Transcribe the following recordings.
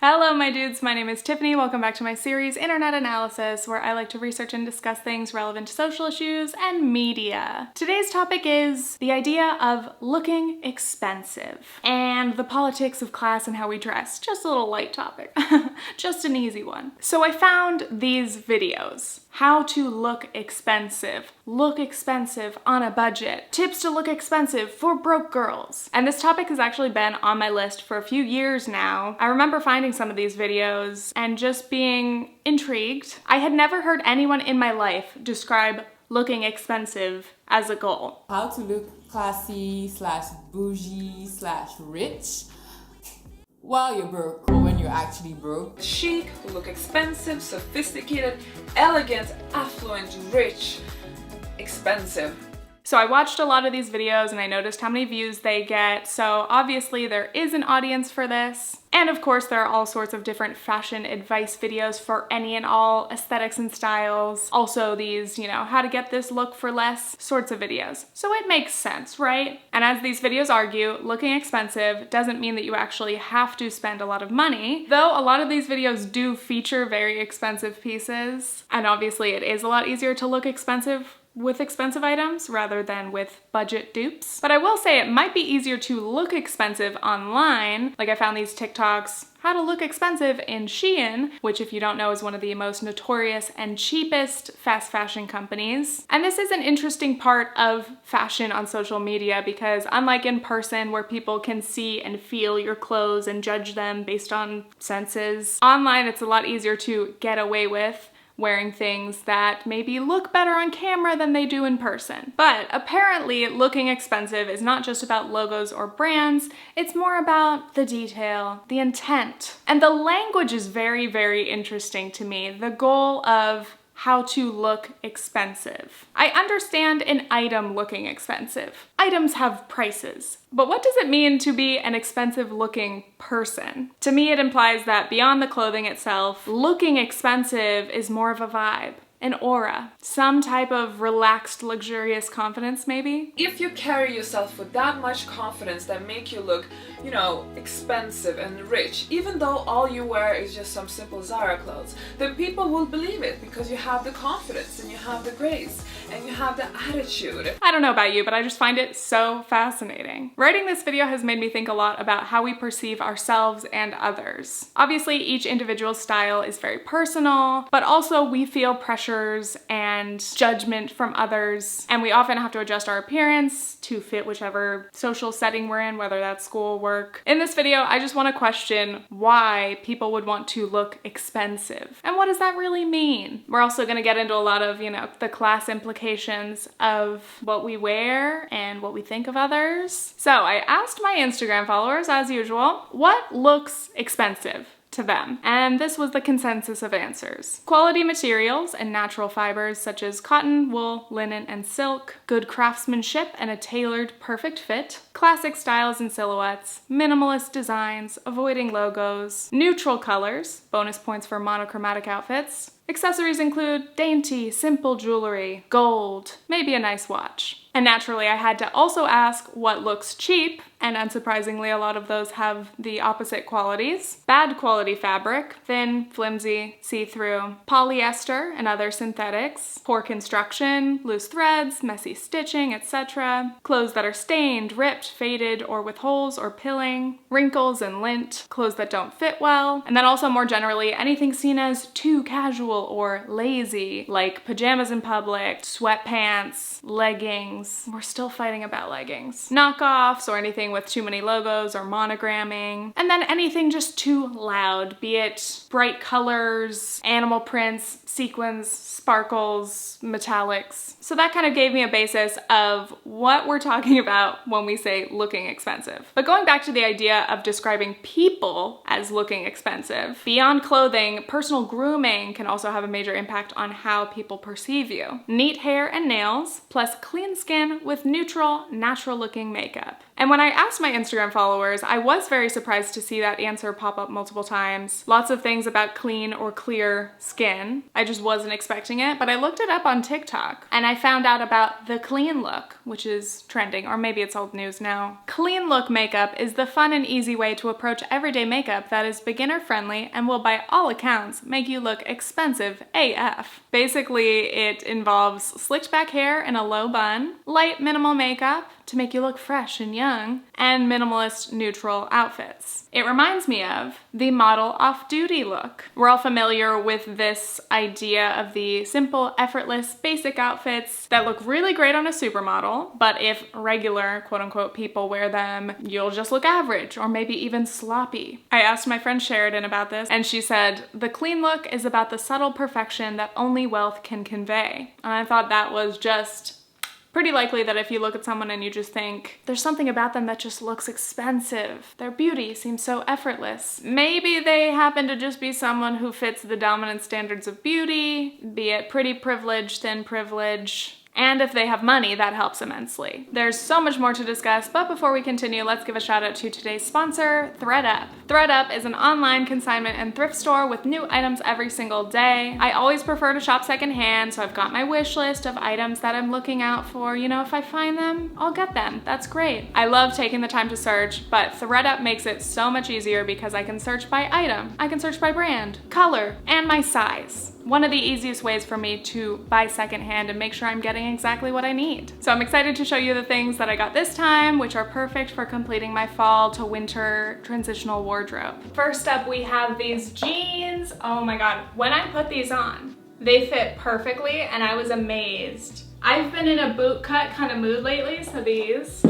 Hello my dudes, my name is Tiffany. Welcome back to my series Internet Analysis, where I like to research and discuss things relevant to social issues and media. Today's topic is the idea of looking expensive and the politics of class and how we dress. Just a little light topic, just an easy one. So I found these videos. How to look expensive on a budget, tips to look expensive for broke girls. And this topic has actually been on my list for a few years now. I remember finding some of these videos and just being intrigued. I had never heard anyone in my life describe looking expensive as a goal. How to look classy / bougie / rich while you're broke, or when you're actually broke. Chic, look expensive, sophisticated, elegant, affluent, rich, expensive. So I watched a lot of these videos and I noticed how many views they get. So obviously there is an audience for this. And of course there are all sorts of different fashion advice videos for any and all aesthetics and styles. Also these, how to get this look for less sorts of videos. So it makes sense, right? And as these videos argue, looking expensive doesn't mean that you actually have to spend a lot of money, though a lot of these videos do feature very expensive pieces. And obviously it is a lot easier to look expensive with expensive items rather than with budget dupes. But I will say it might be easier to look expensive online. Like I found these TikToks, how to look expensive in Shein, which if you don't know is one of the most notorious and cheapest fast fashion companies. And this is an interesting part of fashion on social media because unlike in person where people can see and feel your clothes and judge them based on senses, online it's a lot easier to get away with wearing things that maybe look better on camera than they do in person. But apparently looking expensive is not just about logos or brands, it's more about the detail, the intent. And the language is very, very interesting to me. The goal of how to look expensive. I understand an item looking expensive. Items have prices. But what does it mean to be an expensive looking person? To me, it implies that beyond the clothing itself, looking expensive is more of a vibe, an aura, some type of relaxed, luxurious confidence maybe. If you carry yourself with that much confidence that make you look, expensive and rich, even though all you wear is just some simple Zara clothes, then people will believe it because you have the confidence and you have the grace and you have the attitude. I don't know about you, but I just find it so fascinating. Writing this video has made me think a lot about how we perceive ourselves and others. Obviously, each individual style is very personal, but also we feel pressures and judgment from others, and we often have to adjust our appearance to fit whichever social setting we're in, whether that's school, work. In this video, I just want to question why people would want to look expensive. And what does that really mean? We're also going to get into a lot of, the class implications of what we wear and what we think of others. So I asked my Instagram followers, as usual, what looks expensive to them? And this was the consensus of answers. Quality materials and natural fibers such as cotton, wool, linen, and silk, good craftsmanship and a tailored perfect fit, classic styles and silhouettes, minimalist designs, avoiding logos, neutral colors, bonus points for monochromatic outfits. Accessories include dainty, simple jewelry, gold, maybe a nice watch. And naturally, I had to also ask what looks cheap, and unsurprisingly, a lot of those have the opposite qualities. Bad quality fabric, thin, flimsy, see-through, polyester and other synthetics, poor construction, loose threads, messy stitching, etc. Clothes that are stained, ripped, faded, or with holes or pilling, wrinkles and lint, clothes that don't fit well, and then also more generally, anything seen as too casual or lazy, like pajamas in public, sweatpants, leggings. We're still fighting about leggings. Knockoffs or anything with too many logos or monogramming. And then anything just too loud, be it bright colors, animal prints, sequins, sparkles, metallics. So that kind of gave me a basis of what we're talking about when we say looking expensive. But going back to the idea of describing people as looking expensive, beyond clothing, personal grooming can also also have a major impact on how people perceive you. Neat hair and nails, plus clean skin with neutral, natural looking makeup. And when I asked my Instagram followers, I was very surprised to see that answer pop up multiple times. Lots of things about clean or clear skin. I just wasn't expecting it, but I looked it up on TikTok and I found out about the clean look, which is trending, or maybe it's old news now. Clean look makeup is the fun and easy way to approach everyday makeup that is beginner friendly and will by all accounts make you look expensive AF. Basically, it involves slicked back hair in a low bun, light minimal makeup to make you look fresh and young, and minimalist neutral outfits. It reminds me of the model off-duty look. We're all familiar with this idea of the simple, effortless, basic outfits that look really great on a supermodel, but if regular, quote-unquote, people wear them, you'll just look average or maybe even sloppy. I asked my friend Sheridan about this, and she said, the clean look is about the subtle perfection that only wealth can convey. And I thought that was just pretty likely that if you look at someone and you just think, there's something about them that just looks expensive. Their beauty seems so effortless. Maybe they happen to just be someone who fits the dominant standards of beauty, be it pretty privilege, thin privilege. And if they have money, that helps immensely. There's so much more to discuss, but before we continue, let's give a shout out to today's sponsor, thredUP. thredUP is an online consignment and thrift store with new items every single day. I always prefer to shop secondhand, so I've got my wish list of items that I'm looking out for. You know, if I find them, I'll get them. That's great. I love taking the time to search, but thredUP makes it so much easier because I can search by item, I can search by brand, color, and my size. One of the easiest ways for me to buy secondhand and make sure I'm getting exactly what I need. So I'm excited to show you the things that I got this time, which are perfect for completing my fall to winter transitional wardrobe. First up, we have these jeans. Oh my God, when I put these on, they fit perfectly and I was amazed. I've been in a boot cut kind of mood lately, so these,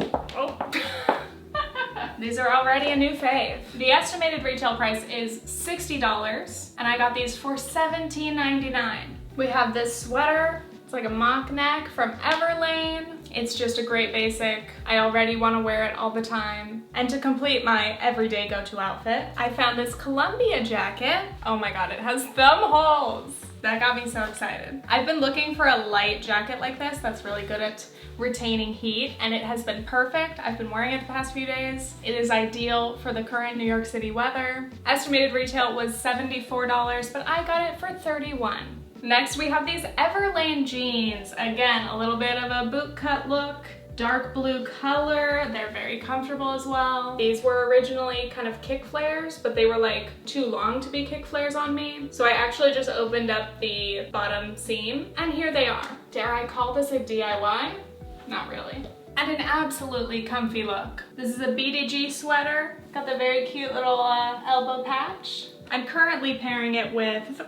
these are already a new fave. The estimated retail price is $60, and I got these for $17.99. We have this sweater. It's like a mock neck from Everlane. It's just a great basic. I already want to wear it all the time. And to complete my everyday go-to outfit, I found this Columbia jacket. Oh my God, it has thumb holes. That got me so excited. I've been looking for a light jacket like this that's really good at retaining heat, and it has been perfect. I've been wearing it the past few days. It is ideal for the current New York City weather. Estimated retail was $74, but I got it for $31. Next, we have these Everlane jeans. Again, a little bit of a boot cut look. Dark blue color, they're very comfortable as well. These were originally kind of kick flares, but they were like too long to be kick flares on me. So I actually just opened up the bottom seam, and here they are. Dare I call this a DIY? Not really. And an absolutely comfy look. This is a BDG sweater. Got the very cute little elbow patch. I'm currently pairing it with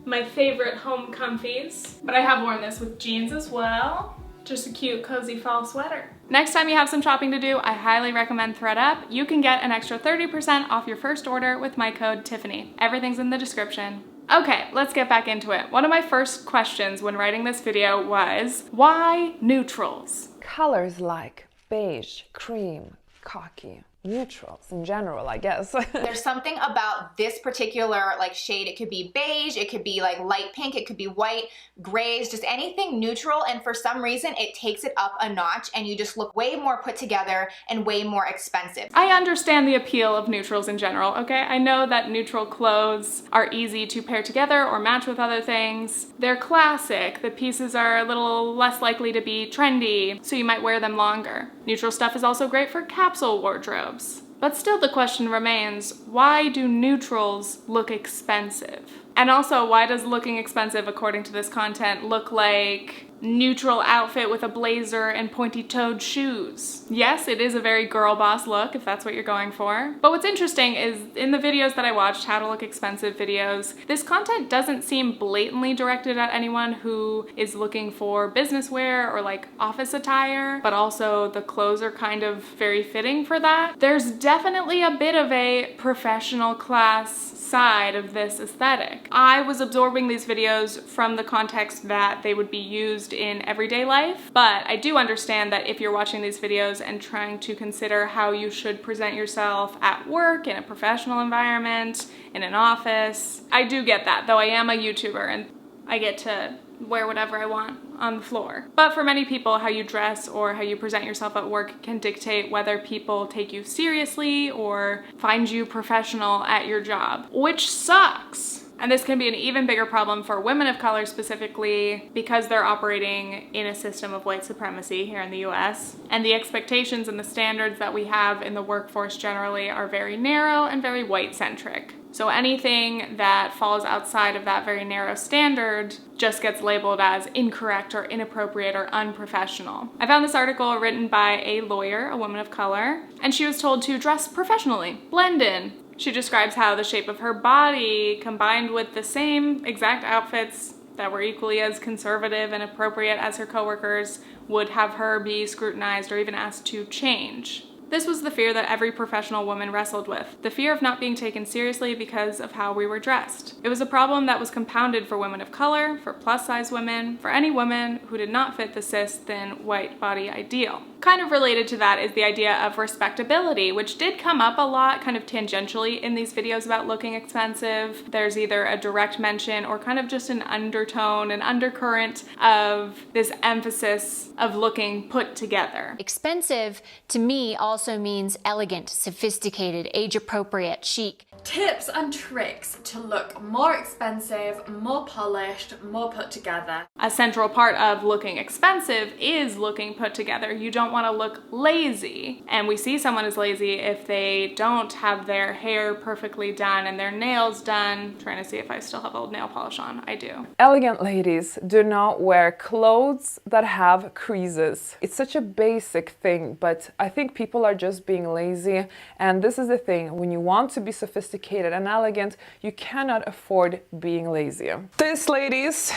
my favorite home comfies, but I have worn this with jeans as well. Just a cute, cozy fall sweater. Next time you have some shopping to do, I highly recommend thredUP. You can get an extra 30% off your first order with my code Tiffany. Everything's in the description. Okay, let's get back into it. One of my first questions when writing this video was, why neutrals? Colors like beige, cream, khaki, neutrals in general, I guess. There's something about this particular like shade. It could be beige, it could be like light pink, it could be white, grays, just anything neutral, and for some reason it takes it up a notch and you just look way more put together and way more expensive. I understand the appeal of neutrals in general, okay? I know that neutral clothes are easy to pair together or match with other things. They're classic. The pieces are a little less likely to be trendy, so you might wear them longer. Neutral stuff is also great for capsule wardrobes. But still the question remains, why do neutrals look expensive? And also, why does looking expensive, according to this content, look like neutral outfit with a blazer and pointy-toed shoes? Yes, it is a very girl boss look if that's what you're going for. But what's interesting is in the videos that I watched, how to look expensive videos, this content doesn't seem blatantly directed at anyone who is looking for business wear or like office attire, but also the clothes are kind of very fitting for that. There's definitely a bit of a professional class outside of this aesthetic. I was absorbing these videos from the context that they would be used in everyday life, but I do understand that if you're watching these videos and trying to consider how you should present yourself at work, in a professional environment, in an office, I do get that, though I am a YouTuber and I get to wear whatever I want on the floor. But for many people, how you dress or how you present yourself at work can dictate whether people take you seriously or find you professional at your job, which sucks. And this can be an even bigger problem for women of color specifically because they're operating in a system of white supremacy here in the US. And the expectations and the standards that we have in the workforce generally are very narrow and very white-centric. So anything that falls outside of that very narrow standard just gets labeled as incorrect or inappropriate or unprofessional. I found this article written by a lawyer, a woman of color, and she was told to dress professionally, blend in. She describes how the shape of her body combined with the same exact outfits that were equally as conservative and appropriate as her coworkers would have her be scrutinized or even asked to change. This was the fear that every professional woman wrestled with, the fear of not being taken seriously because of how we were dressed. It was a problem that was compounded for women of color, for plus-size women, for any woman who did not fit the cis-thin white body ideal. Kind of related to that is the idea of respectability, which did come up a lot kind of tangentially in these videos about looking expensive. There's either a direct mention or kind of just an undertone, an undercurrent of this emphasis of looking put together. Expensive, to me, also means elegant, sophisticated, age-appropriate, chic. Tips and tricks to look more expensive, more polished, more put together. A central part of looking expensive is looking put together. You don't want to look lazy. And we see someone as lazy if they don't have their hair perfectly done and their nails done. I'm trying to see if I still have old nail polish on. I do. Elegant ladies do not wear clothes that have creases. It's such a basic thing, but I think people are just being lazy. And this is the thing, when you want to be sophisticated and elegant, you cannot afford being lazy. This, ladies,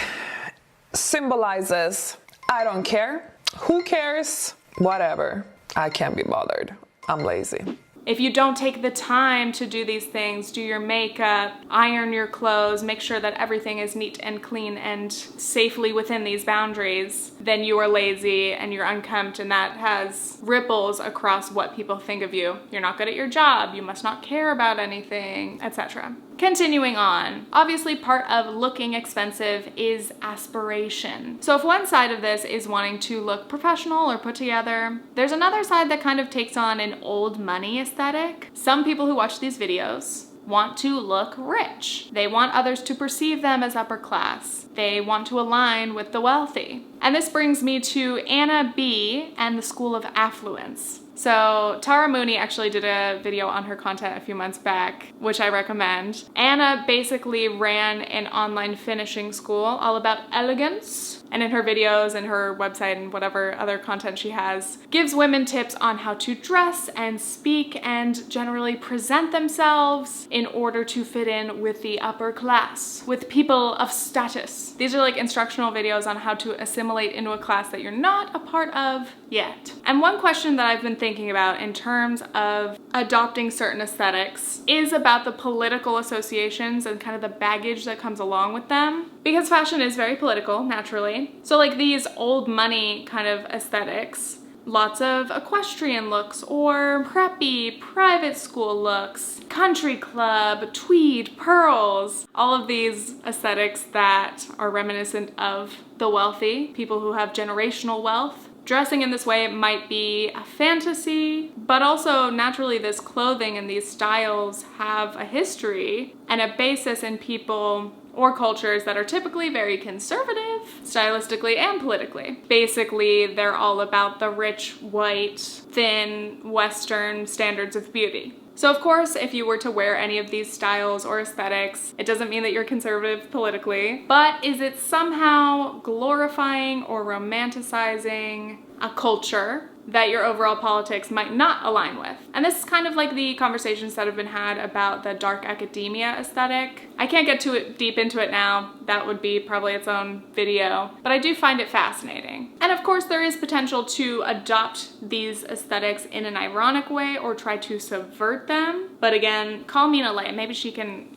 symbolizes I don't care, who cares, whatever, I can't be bothered, I'm lazy. If you don't take the time to do these things, do your makeup, iron your clothes, make sure that everything is neat and clean and safely within these boundaries, then you are lazy and you're unkempt, and that has ripples across what people think of you. You're not good at your job, you must not care about anything, etc. Continuing on, obviously part of looking expensive is aspiration. So if one side of this is wanting to look professional or put together, there's another side that kind of takes on an old money aesthetic. Some people who watch these videos want to look rich. They want others to perceive them as upper class. They want to align with the wealthy. And this brings me to Anna B. and the School of Affluence. So Tara Mooney actually did a video on her content a few months back, which I recommend. Anna basically ran an online finishing school all about elegance, and in her videos and her website and whatever other content she has, gives women tips on how to dress and speak and generally present themselves in order to fit in with the upper class, with people of status. These are like instructional videos on how to assimilate into a class that you're not a part of yet. And one question that I've been thinking about in terms of adopting certain aesthetics is about the political associations and kind of the baggage that comes along with them. Because fashion is very political, naturally. So like these old money kind of aesthetics, lots of equestrian looks or preppy private school looks, country club, tweed, pearls, all of these aesthetics that are reminiscent of the wealthy, people who have generational wealth. Dressing in this way might be a fantasy, but also naturally this clothing and these styles have a history and a basis in people or cultures that are typically very conservative, stylistically and politically. Basically, they're all about the rich, white, thin, Western standards of beauty. So of course, if you were to wear any of these styles or aesthetics, it doesn't mean that you're conservative politically, but is it somehow glorifying or romanticizing a culture that your overall politics might not align with? And this is kind of like the conversations that have been had about the dark academia aesthetic. I can't get too deep into it now. That would be probably its own video, but I do find it fascinating. And of course, there is potential to adopt these aesthetics in an ironic way or try to subvert them. But again, call Mina Lay. Maybe she can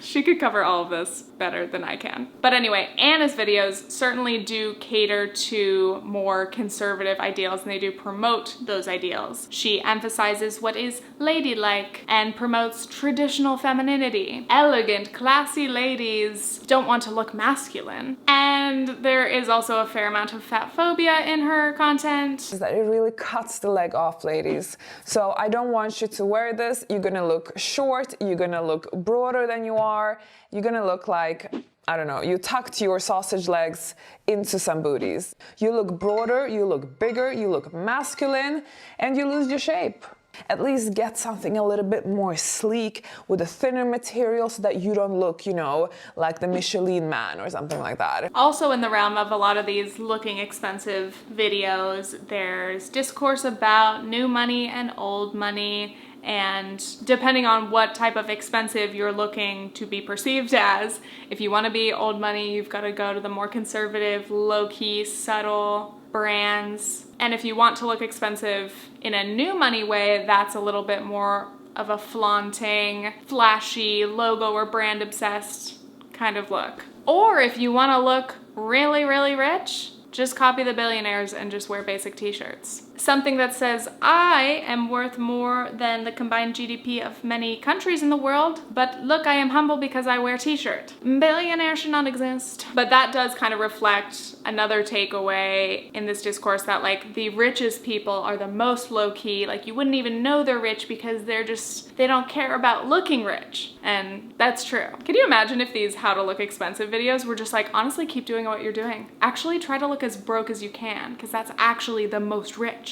She could cover all of this better than I can. But anyway, Anna's videos certainly do cater to more conservative ideals, and they do promote those ideals. She emphasizes what is ladylike and promotes traditional femininity. Elegant, classy ladies don't want to look masculine. And there is also a fair amount of fat phobia in her content. That it really cuts the leg off, ladies. So I don't want you to wear this. You're gonna look short, you're gonna look broader than you are, you're gonna look like, I don't know, you tucked your sausage legs into some booties. You look broader, you look bigger, you look masculine, and you lose your shape. At least get something a little bit more sleek with a thinner material so that you don't look, you know, like the Michelin Man or something like that. Also in the realm of a lot of these looking expensive videos, there's discourse about new money and old money, and depending on what type of expensive you're looking to be perceived as, if you want to be old money, you've got to go to the more conservative, low-key, subtle brands. And if you want to look expensive in a new money way, that's a little bit more of a flaunting, flashy, logo or brand obsessed kind of look. Or if you want to look really, really rich, just copy the billionaires and just wear basic t-shirts. Something that says, I am worth more than the combined GDP of many countries in the world, but look, I am humble because I wear a t-shirt. Billionaires should not exist. But that does kind of reflect another takeaway in this discourse, that like the richest people are the most low-key, like you wouldn't even know they're rich because they don't care about looking rich. And that's true. Can you imagine if these how to look expensive videos were just like, honestly, keep doing what you're doing. Actually try to look as broke as you can, because that's actually the most rich.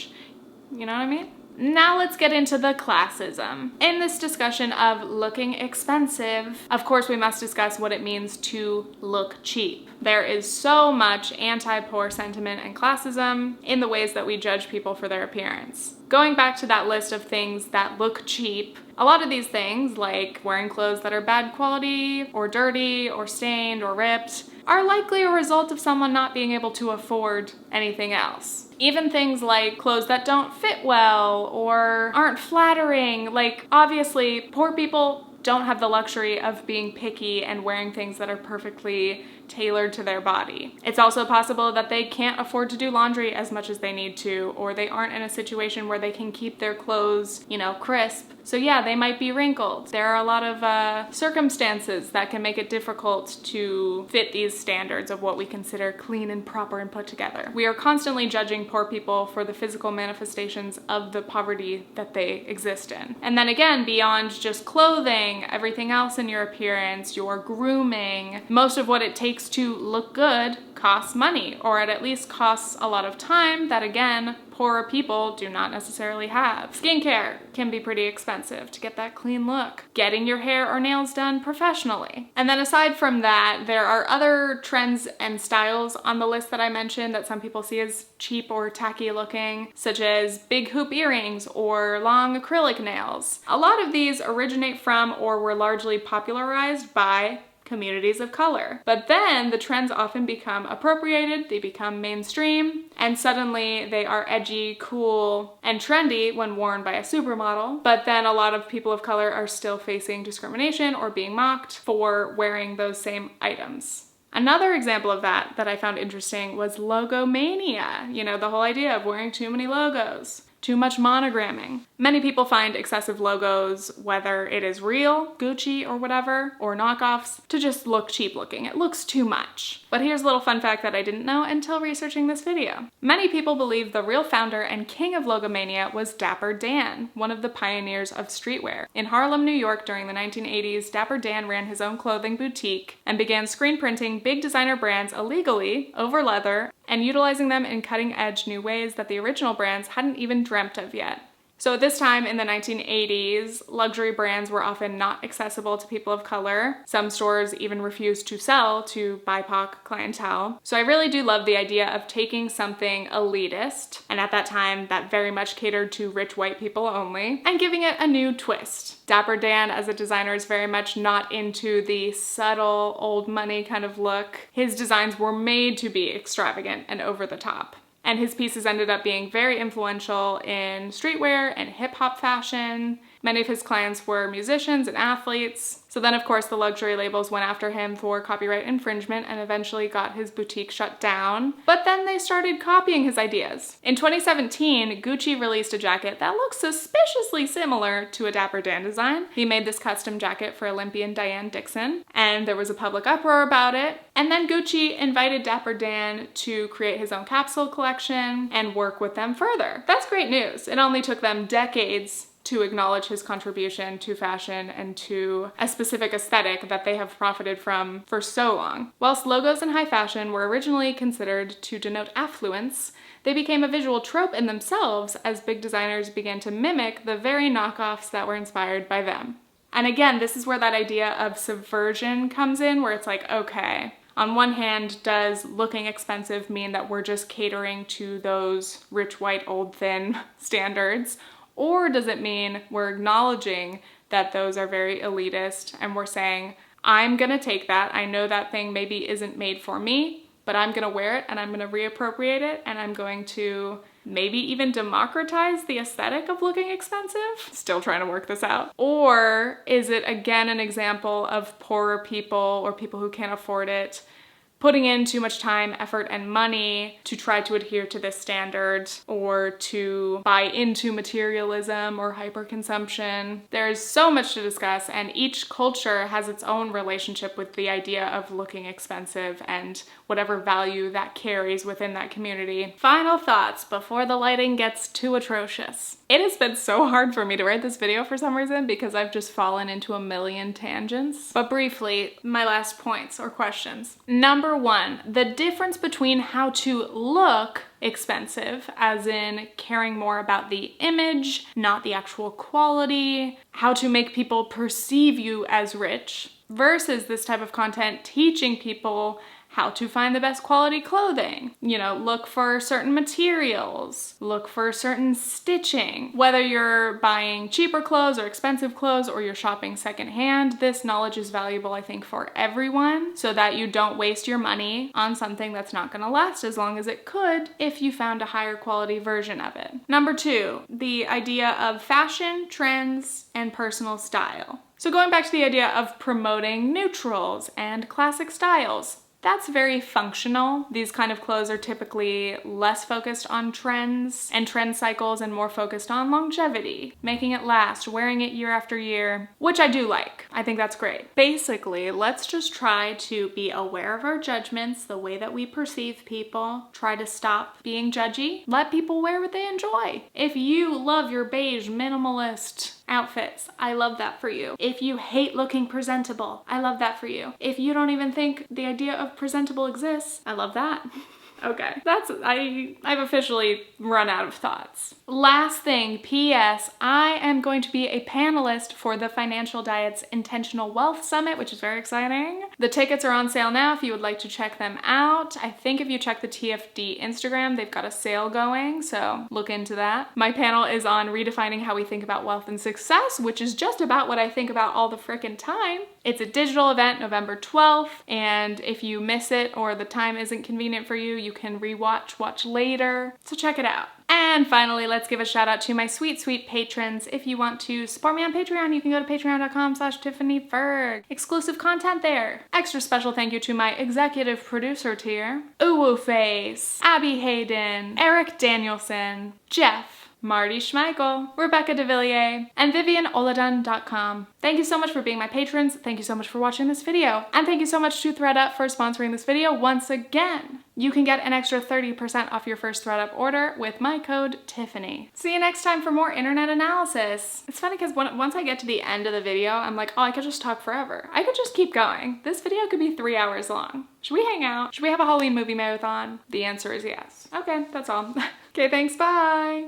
You know what I mean? Now let's get into the classism. In this discussion of looking expensive, of course we must discuss what it means to look cheap. There is so much anti-poor sentiment and classism in the ways that we judge people for their appearance. Going back to that list of things that look cheap, a lot of these things, like wearing clothes that are bad quality or dirty or stained or ripped, are likely a result of someone not being able to afford anything else. Even things like clothes that don't fit well or aren't flattering. Like, obviously, poor people don't have the luxury of being picky and wearing things that are perfectly tailored to their body. It's also possible that they can't afford to do laundry as much as they need to, or they aren't in a situation where they can keep their clothes, you know, crisp. So yeah, they might be wrinkled. There are a lot of circumstances that can make it difficult to fit these standards of what we consider clean and proper and put together. We are constantly judging poor people for the physical manifestations of the poverty that they exist in. And then again, beyond just clothing, everything else in your appearance, your grooming, most of what it takes to look good costs money, or it at least costs a lot of time that, again, poorer people do not necessarily have. Skincare can be pretty expensive to get that clean look. Getting your hair or nails done professionally. And then aside from that, there are other trends and styles on the list that I mentioned that some people see as cheap or tacky looking, such as big hoop earrings or long acrylic nails. A lot of these originate from or were largely popularized by communities of color. But then the trends often become appropriated, they become mainstream, and suddenly they are edgy, cool, and trendy when worn by a supermodel. But then a lot of people of color are still facing discrimination or being mocked for wearing those same items. Another example of that I found interesting was logomania. You know, the whole idea of wearing too many logos. Too much monogramming. Many people find excessive logos, whether it is real, Gucci or whatever, or knockoffs, to just look cheap looking. It looks too much. But here's a little fun fact that I didn't know until researching this video. Many people believe the real founder and king of logomania was Dapper Dan, one of the pioneers of streetwear. In Harlem, New York during the 1980s, Dapper Dan ran his own clothing boutique and began screen printing big designer brands illegally over leather and utilizing them in cutting-edge new ways that the original brands hadn't even dreamt of yet. So at this time in the 1980s, luxury brands were often not accessible to people of color. Some stores even refused to sell to BIPOC clientele. So I really do love the idea of taking something elitist, and at that time that very much catered to rich white people only, and giving it a new twist. Dapper Dan as a designer is very much not into the subtle old money kind of look. His designs were made to be extravagant and over the top. And his pieces ended up being very influential in streetwear and hip-hop fashion. Many of his clients were musicians and athletes. So then, of course, the luxury labels went after him for copyright infringement and eventually got his boutique shut down. But then they started copying his ideas. In 2017, Gucci released a jacket that looks suspiciously similar to a Dapper Dan design. He made this custom jacket for Olympian Diane Dixon, and there was a public uproar about it. And then Gucci invited Dapper Dan to create his own capsule collection and work with them further. That's great news. It only took them decades to acknowledge his contribution to fashion and to a specific aesthetic that they have profited from for so long. Whilst logos in high fashion were originally considered to denote affluence, they became a visual trope in themselves as big designers began to mimic the very knockoffs that were inspired by them. And again, this is where that idea of subversion comes in, where it's like, okay, on one hand, does looking expensive mean that we're just catering to those rich, white, old, thin standards? Or does it mean we're acknowledging that those are very elitist and we're saying, I'm gonna take that, I know that thing maybe isn't made for me, but I'm gonna wear it and I'm gonna reappropriate it and I'm going to maybe even democratize the aesthetic of looking expensive? Still trying to work this out. Or is it again an example of poorer people or people who can't afford it putting in too much time, effort, and money to try to adhere to this standard or to buy into materialism or hyperconsumption? There's so much to discuss, and each culture has its own relationship with the idea of looking expensive and whatever value that carries within that community. Final thoughts before the lighting gets too atrocious. It has been so hard for me to write this video for some reason because I've just fallen into a million tangents. But briefly, my last points or questions. Number one, the difference between how to look expensive, as in caring more about the image, not the actual quality, how to make people perceive you as rich, versus this type of content teaching people how to find the best quality clothing. You know, look for certain materials, look for certain stitching. Whether you're buying cheaper clothes or expensive clothes or you're shopping secondhand, this knowledge is valuable, I think, for everyone so that you don't waste your money on something that's not gonna last as long as it could if you found a higher quality version of it. Number two, the idea of fashion, trends, and personal style. So going back to the idea of promoting neutrals and classic styles, that's very functional. These kind of clothes are typically less focused on trends and trend cycles and more focused on longevity, making it last, wearing it year after year, which I do like. I think that's great. Basically, let's just try to be aware of our judgments, the way that we perceive people, try to stop being judgy, let people wear what they enjoy. If you love your beige minimalist outfits, I love that for you. If you hate looking presentable, I love that for you. If you don't even think the idea of presentable exists, I love that. Okay, I've officially run out of thoughts. Last thing, P.S. I am going to be a panelist for the Financial Diet's Intentional Wealth Summit, which is very exciting. The tickets are on sale now if you would like to check them out. I think if you check the TFD Instagram, they've got a sale going, so look into that. My panel is on redefining how we think about wealth and success, which is just about what I think about all the frickin' time. It's a digital event, November 12th, and if you miss it or the time isn't convenient for you, you can watch later, so check it out. And finally, let's give a shout out to my sweet, sweet patrons. If you want to support me on Patreon, you can go to patreon.com/Tiffanyferg. Exclusive content there. Extra special thank you to my executive producer tier, Uwu Face, Abby Hayden, Eric Danielson, Jeff, Marty Schmeichel, Rebecca DeVilliers, and VivianOladun.com. Thank you so much for being my patrons. Thank you so much for watching this video. And thank you so much to thredUP for sponsoring this video once again. You can get an extra 30% off your first thredUP order with my code Tiffany. See you next time for more internet analysis. It's funny because once I get to the end of the video, I'm like, oh, I could just talk forever. I could just keep going. This video could be 3 hours long. Should we hang out? Should we have a Halloween movie marathon? The answer is yes. Okay, that's all. Okay, thanks, bye.